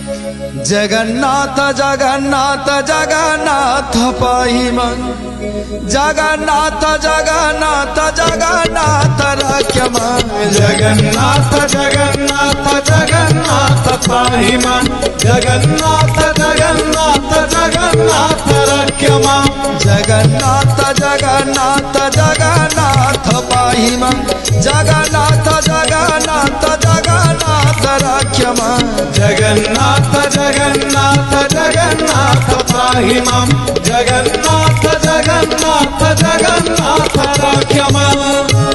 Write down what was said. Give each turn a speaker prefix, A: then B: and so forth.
A: जगन्नाथ जगन्नाथ जगन्नाथ पाहि मन जगन्नाथ जगन्नाथ जगन्नाथ रक्ष मन
B: जगन्नाथ जगन्नाथ जगन्नाथ पाहि मन जगन्नाथ जगन्नाथ जगन्नाथ रक्ष मन
A: जगन्नाथ जगन्नाथ जगन्नाथ पाहि मन जगन्नाथ जगन्नाथ जगन्नाथ रक्ष मन
B: जगन्नाथ जगन्नाथ जगन्नाथ पाहि मन जगन्नाथ जगन्नाथ जगन्नाथ रक्ष मन